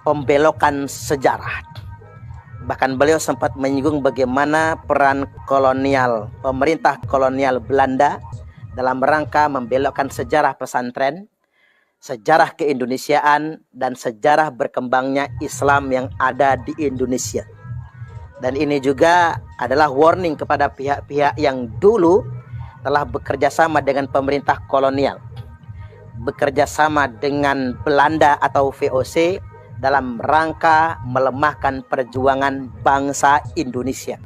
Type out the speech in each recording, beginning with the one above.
pembelokan sejarah. Bahkan beliau sempat menyinggung bagaimana peran kolonial, pemerintah kolonial Belanda dalam rangka membelokkan sejarah pesantren, sejarah keindonesiaan, dan sejarah berkembangnya Islam yang ada di Indonesia. Dan ini juga adalah warning kepada pihak-pihak yang dulu telah bekerja sama dengan pemerintah kolonial, bekerja sama dengan Belanda atau VOC dalam rangka melemahkan perjuangan bangsa Indonesia.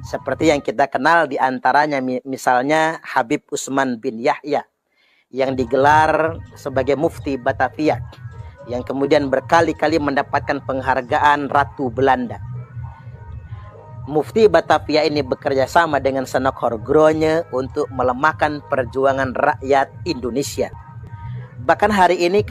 Seperti yang kita kenal diantaranya misalnya Habib Usman bin Yahya yang digelar sebagai Mufti Batavia, yang kemudian berkali-kali mendapatkan penghargaan Ratu Belanda. Mufti Batavia ini bekerja sama dengan Senok Horgronya untuk melemahkan perjuangan rakyat Indonesia. Bahkan hari ini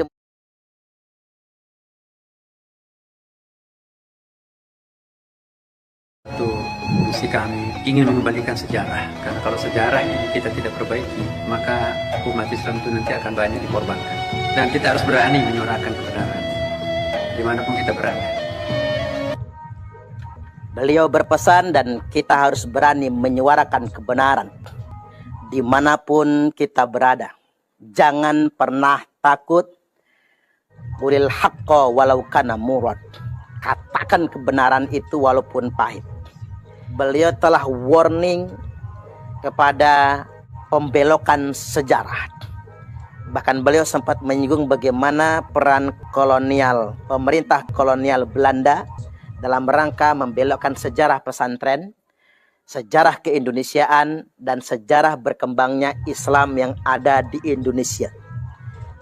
misi kami ingin mengembalikan sejarah, karena kalau sejarah ini kita tidak perbaiki, maka umat Islam itu nanti akan banyak dikorbankan. Dan kita harus berani menyuarakan kebenaran dimanapun kita berada. Beliau berpesan dan kita harus berani menyuarakan kebenaran dimanapun kita berada. Jangan pernah takut. Qulil haqqa walau kana murad. Katakan kebenaran itu walaupun pahit. Beliau telah warning kepada pembelokan sejarah. Bahkan beliau sempat menyinggung bagaimana peran kolonial, pemerintah kolonial Belanda dalam rangka membelokkan sejarah pesantren, sejarah keindonesiaan, dan sejarah berkembangnya Islam yang ada di Indonesia.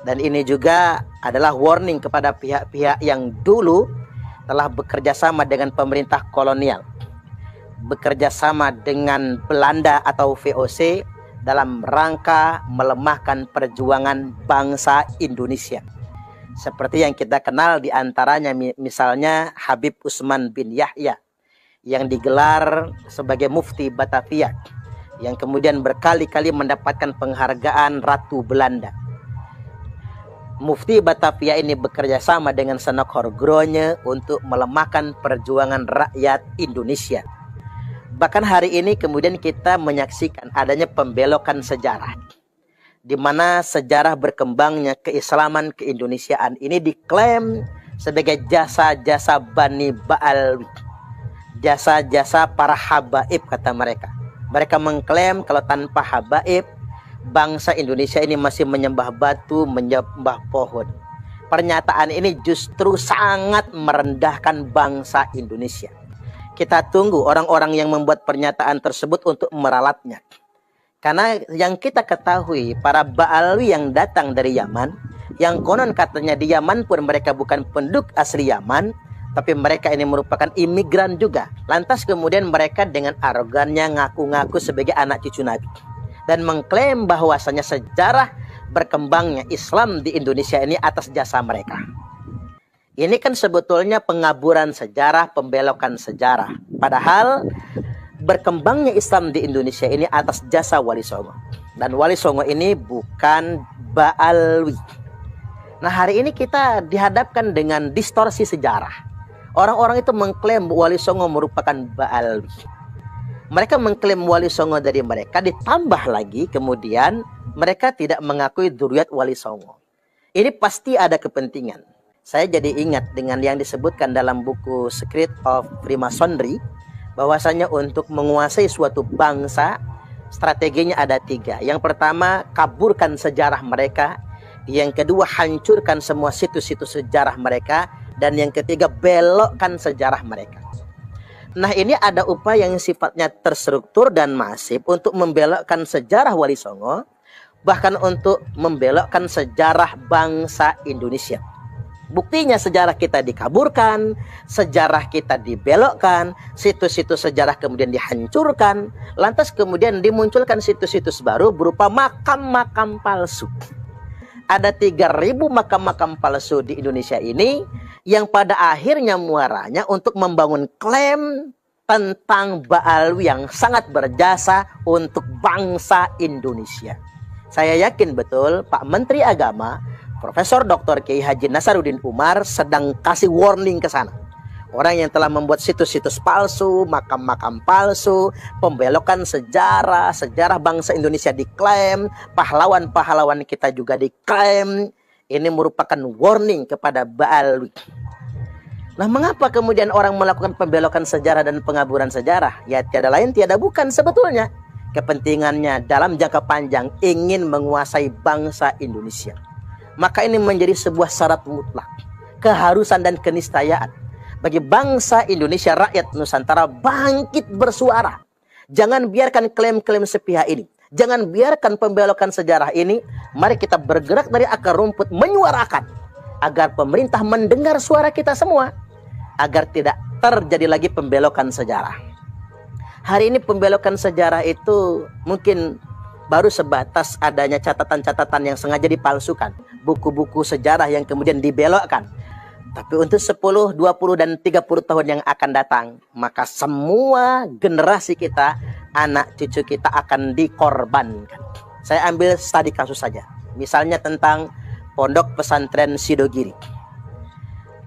Dan ini juga adalah warning kepada pihak-pihak yang dulu telah bekerja sama dengan pemerintah kolonial, bekerja sama dengan Belanda atau VOC dalam rangka melemahkan perjuangan bangsa Indonesia. Seperti yang kita kenal diantaranya misalnya Habib Usman bin Yahya yang digelar sebagai Mufti Batavia, yang kemudian berkali-kali mendapatkan penghargaan Ratu Belanda. Mufti Batavia ini bekerja sama dengan Senok Horgronya untuk melemahkan perjuangan rakyat Indonesia. Bahkan hari ini kemudian kita menyaksikan adanya pembelokan sejarah, di mana sejarah berkembangnya keislaman keindonesiaan ini diklaim sebagai jasa-jasa Bani Ba'alwi, jasa-jasa para habaib kata mereka. Mereka mengklaim kalau tanpa habaib, bangsa Indonesia ini masih menyembah batu, menyembah pohon. Pernyataan ini justru sangat merendahkan bangsa Indonesia. Kita tunggu orang-orang yang membuat pernyataan tersebut untuk meralatnya. Karena yang kita ketahui, para Ba'alwi yang datang dari Yaman, yang konon katanya di Yaman pun mereka bukan penduduk asli Yaman, tapi mereka ini merupakan imigran juga. Lantas kemudian mereka dengan arogannya ngaku-ngaku sebagai anak cucu Nabi, dan mengklaim bahwasanya sejarah berkembangnya Islam di Indonesia ini atas jasa mereka. Ini kan sebetulnya pengaburan sejarah, pembelokan sejarah. Padahal berkembangnya Islam di Indonesia ini atas jasa Wali Songo. Dan Wali Songo ini bukan Ba'alwi. Nah, hari ini kita dihadapkan dengan distorsi sejarah. Orang-orang itu mengklaim Wali Songo merupakan Ba'alwi. Mereka mengklaim Wali Songo dari mereka, ditambah lagi kemudian mereka tidak mengakui dzurriyyat Wali Songo. Ini pasti ada kepentingan. Saya jadi ingat dengan yang disebutkan dalam buku Secret of Freemasonry, bahwasanya untuk menguasai suatu bangsa, strateginya ada 3. Yang pertama, kaburkan sejarah mereka. Yang kedua, hancurkan semua situs-situs sejarah mereka. Dan yang ketiga, belokkan sejarah mereka. Nah, ini ada upaya yang sifatnya terstruktur dan masif untuk membelokkan sejarah Wali Songo, bahkan untuk membelokkan sejarah bangsa Indonesia. Buktinya sejarah kita dikaburkan, sejarah kita dibelokkan, situs-situs sejarah kemudian dihancurkan, lantas kemudian dimunculkan situs-situs baru berupa makam-makam palsu. Ada 3.000 makam-makam palsu di Indonesia ini yang pada akhirnya muaranya untuk membangun klaim tentang Ba'alwi yang sangat berjasa untuk bangsa Indonesia. Saya yakin betul Pak Menteri Agama Profesor Dr. Kiai Haji Nasaruddin Umar sedang kasih warning ke sana. Orang yang telah membuat situs-situs palsu, makam-makam palsu, pembelokan sejarah, sejarah bangsa Indonesia diklaim, pahlawan-pahlawan kita juga diklaim. Ini merupakan warning kepada Ba'alwi. Nah, mengapa kemudian orang melakukan pembelokan sejarah dan pengaburan sejarah? Ya, tiada lain tiada bukan sebetulnya. Kepentingannya dalam jangka panjang ingin menguasai bangsa Indonesia. Maka ini menjadi sebuah syarat mutlak, keharusan dan keniscayaan bagi bangsa Indonesia, rakyat Nusantara bangkit bersuara. Jangan biarkan klaim-klaim sepihak ini. Jangan biarkan pembelokan sejarah ini. Mari kita bergerak dari akar rumput menyuarakan agar pemerintah mendengar suara kita semua, agar tidak terjadi lagi pembelokan sejarah. Hari ini pembelokan sejarah itu mungkin baru sebatas adanya catatan-catatan yang sengaja dipalsukan, buku-buku sejarah yang kemudian dibelokkan. Tapi untuk 10, 20, dan 30 tahun yang akan datang, maka semua generasi kita, anak cucu kita akan dikorbankan. Saya ambil studi kasus saja. Misalnya tentang Pondok Pesantren Sidogiri.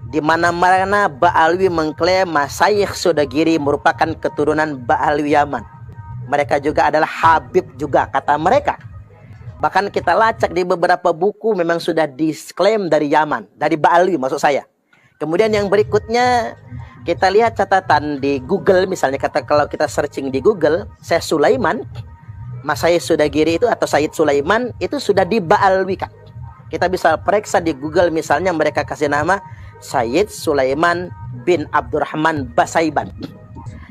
Di mana-mana Ba'alwi mengklaim Masyayikh Sidogiri merupakan keturunan Ba'alwi Yaman. Mereka juga adalah Habib juga, kata mereka. Bahkan kita lacak di beberapa buku memang sudah diklaim dari Yaman, dari Ba'alwi maksud saya. Kemudian yang berikutnya kita lihat catatan di Google, misalnya kalau kita searching di Google, Syekh Sulaiman, Masyayikh Sidogiri itu atau Sayyid Sulaiman itu sudah diba'alwikan. Kita bisa periksa di Google, misalnya mereka kasih nama Sayyid Sulaiman bin Abdurrahman Basaiban.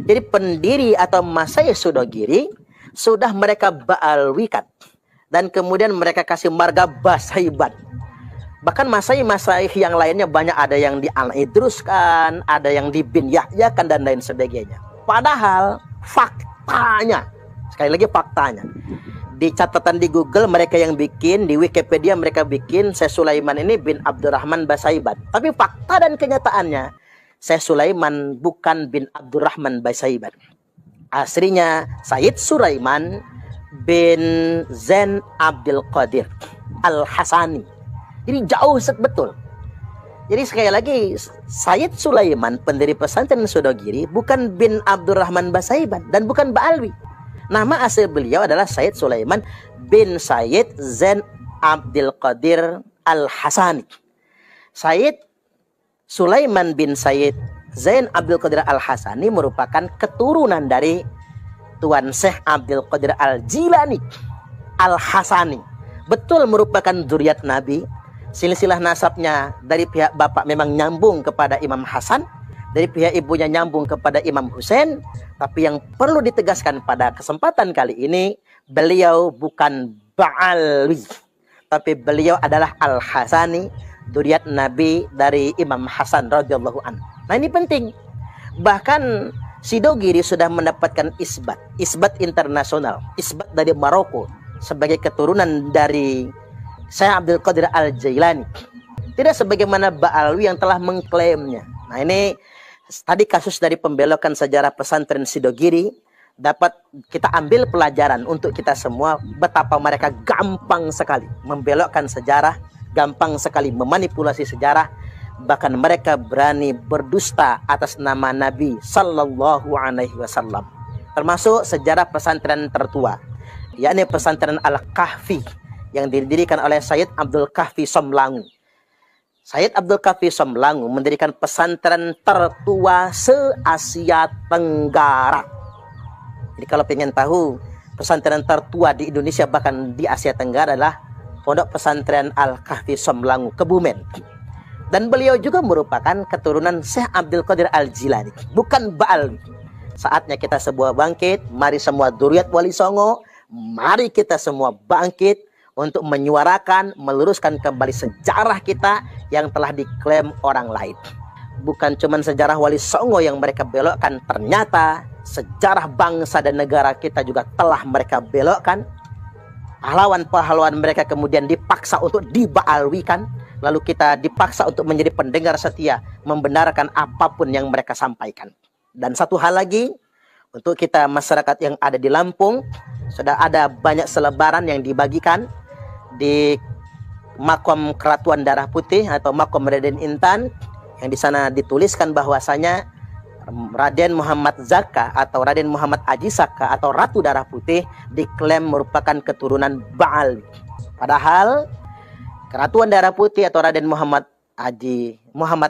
Jadi pendiri atau Masyayikh Sidogiri sudah mereka ba'alwikan, dan kemudian mereka kasih marga Basaiban. Bahkan masyayikh yang lainnya banyak, ada yang di Al-Idruskan, ada yang di Bin Yahyakan, dan lain sebagainya. Padahal faktanya, sekali lagi faktanya, di catatan di Google mereka yang bikin, di Wikipedia mereka bikin Syekh Sulaiman ini bin Abdurrahman Basaiban. Tapi fakta dan kenyataannya Syekh Sulaiman bukan bin Abdurrahman Basaiban. Aslinya Sayyid Sulaiman bin Zain Abdul Qadir Al-Hasani. Jadi jauh betul. Jadi sekali lagi, Sayyid Sulaiman pendiri pesantren Sidogiri bukan bin Abdurrahman Basaiban dan bukan Ba'alwi. Nama asli beliau adalah Sayyid Sulaiman bin Sayyid Zain Abdul Qadir Al-Hasani. Sayyid Sulaiman bin Sayyid Zain Abdul Qadir Al-Hasani merupakan keturunan dari Tuan Syekh Abdul Qadir Al-Jilani Al-Hasani. Betul merupakan zuriat Nabi. Silsilah nasabnya dari pihak bapak memang nyambung kepada Imam Hasan, dari pihak ibunya nyambung kepada Imam Husain. Tapi yang perlu ditegaskan pada kesempatan kali ini, beliau bukan Ba'alwi, tapi beliau adalah Al-Hasani, zuriat Nabi dari Imam Hasan radhiyallahu anhu. Nah, ini penting. Bahkan Sidogiri sudah mendapatkan isbat internasional, isbat dari Maroko sebagai keturunan dari Syekh Abdul Qadir Al-Jailani. Tidak sebagaimana Ba'alwi yang telah mengklaimnya. Nah, ini tadi kasus dari pembelokan sejarah pesantren Sidogiri dapat kita ambil pelajaran untuk kita semua, betapa mereka gampang sekali membelokkan sejarah, gampang sekali memanipulasi sejarah, bahkan mereka berani berdusta atas nama Nabi Sallallahu Alaihi Wasallam. Termasuk sejarah pesantren tertua, yakni pesantren Al-Kahfi yang didirikan oleh Sayyid Abdul Kahfi Somlangu. Sayyid Abdul Kahfi Somlangu mendirikan pesantren tertua se-Asia Tenggara. Jadi kalau ingin tahu pesantren tertua di Indonesia bahkan di Asia Tenggara adalah Pondok Pesantren Al-Kahfi Somlangu, Kebumen. Dan beliau juga merupakan keturunan Syekh Abdul Qadir Al-Jilani, bukan Ba'alwi. Saatnya kita semua bangkit, mari semua dzurriat Wali Songo, mari kita semua bangkit untuk menyuarakan, meluruskan kembali sejarah kita yang telah diklaim orang lain. Bukan cuma sejarah Wali Songo yang mereka belokkan, ternyata sejarah bangsa dan negara kita juga telah mereka belokkan. Pahlawan-pahlawan mereka kemudian dipaksa untuk diba'alwikan, lalu kita dipaksa untuk menjadi pendengar setia, membenarkan apapun yang mereka sampaikan. Dan satu hal lagi, untuk kita masyarakat yang ada di Lampung, sudah ada banyak selebaran yang dibagikan di makom Keratuan Darah Putih atau makom Raden Intan, yang di sana dituliskan bahwasanya Raden Muhammad Zaka atau Raden Muhammad Aji Saka atau Ratu Darah Putih diklaim merupakan keturunan Ba'alwi. Padahal Keratuan Darah Putih atau Raden Muhammad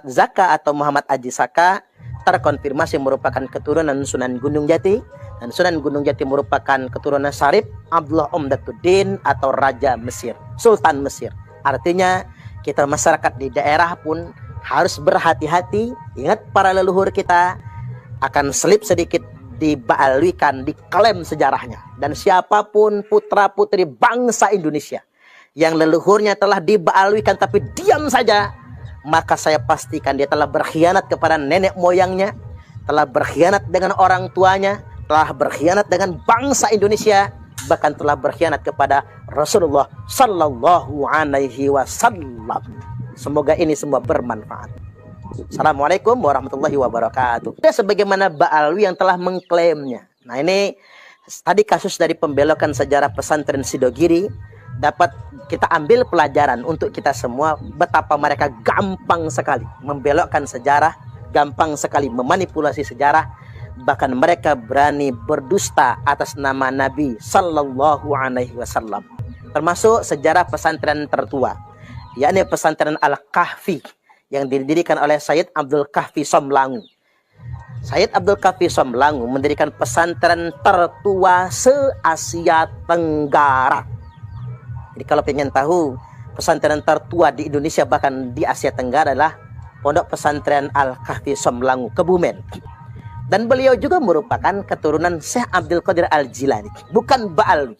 Zaka atau Muhammad Aji Saka terkonfirmasi merupakan keturunan Sunan Gunung Jati, dan Sunan Gunung Jati merupakan keturunan Syarif Abdullah Umdatuddin atau Raja Mesir, Sultan Mesir. Artinya kita masyarakat di daerah pun harus berhati-hati. Ingat para leluhur kita akan selip sedikit dibaalwikan, diklaim sejarahnya. Dan siapapun putra-putri bangsa Indonesia yang leluhurnya telah dibaalwikan tapi diam saja, maka saya pastikan dia telah berkhianat kepada nenek moyangnya, telah berkhianat dengan orang tuanya, telah berkhianat dengan bangsa Indonesia, bahkan telah berkhianat kepada Rasulullah Sallallahu Alaihi Wasallam. Semoga ini semua bermanfaat. Assalamualaikum warahmatullahi wabarakatuh. Dan sebagaimana Ba'alwi yang telah mengklaimnya. Nah, ini tadi kasus dari pembelokan sejarah pesantren Sidogiri. Dapat kita ambil pelajaran untuk kita semua betapa mereka gampang sekali membelokkan sejarah, gampang sekali memanipulasi sejarah. Bahkan mereka berani berdusta atas nama Nabi Sallallahu Alaihi Wasallam. Termasuk sejarah pesantren tertua, yakni pesantren Al-Kahfi yang didirikan oleh Sayyid Abdul Kahfi Somlangu. Sayyid Abdul Kahfi Somlangu mendirikan pesantren tertua se-Asia Tenggara. Jadi kalau ingin tahu pesantren tertua di Indonesia bahkan di Asia Tenggara adalah Pondok Pesantren Al-Kahfi Somlangu, Kebumen. Dan beliau juga merupakan keturunan Syekh Abdul Qadir Al-Jilani, bukan Ba'alwi.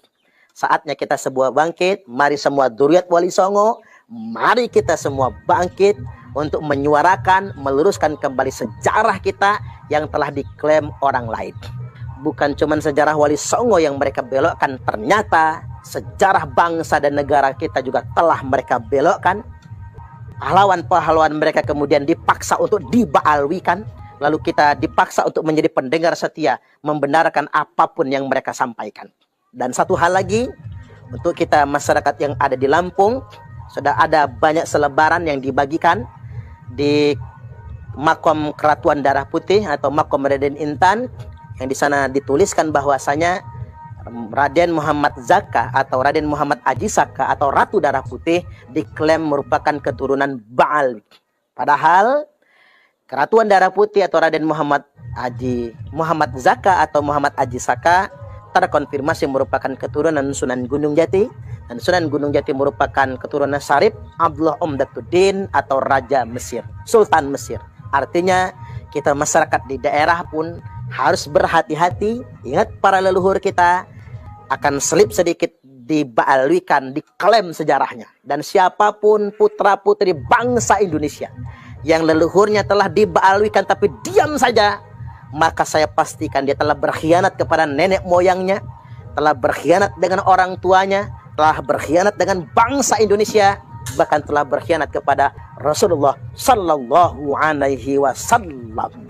Saatnya kita semua bangkit, mari semua Dzurriyyat Wali Songo, mari kita semua bangkit untuk menyuarakan, meluruskan kembali sejarah kita yang telah diklaim orang lain. Bukan cuma sejarah Wali Songo yang mereka belokkan, ternyata sejarah bangsa dan negara kita juga telah mereka belokkan. Pahlawan-pahlawan mereka kemudian dipaksa untuk dibaalwikan, lalu kita dipaksa untuk menjadi pendengar setia, membenarkan apapun yang mereka sampaikan. Dan satu hal lagi, untuk kita masyarakat yang ada di Lampung, sudah ada banyak selebaran yang dibagikan di makom Keratuan Darah Putih atau makom Raden Intan, yang di sana dituliskan bahwasanya Raden Muhammad Zaka atau Raden Muhammad Aji Saka atau Ratu Darah Putih diklaim merupakan keturunan Ba'alwi. Padahal Keratuan Darah Putih atau Raden Muhammad Zaka atau Muhammad Aji Saka terkonfirmasi merupakan keturunan Sunan Gunung Jati, dan Sunan Gunung Jati merupakan keturunan Syarif Abdullah Umdatuddin atau Raja Mesir, Sultan Mesir. Artinya kita masyarakat di daerah pun harus berhati-hati. Ingat para leluhur kita akan selip sedikit dibaalwikan, diklaim sejarahnya. Dan siapapun putra-putri bangsa Indonesia yang leluhurnya telah dibaalwikan tapi diam saja, maka saya pastikan dia telah berkhianat kepada nenek moyangnya, telah berkhianat dengan orang tuanya, telah berkhianat dengan bangsa Indonesia, bahkan telah berkhianat kepada Rasulullah Sallallahu Alaihi Wasallam.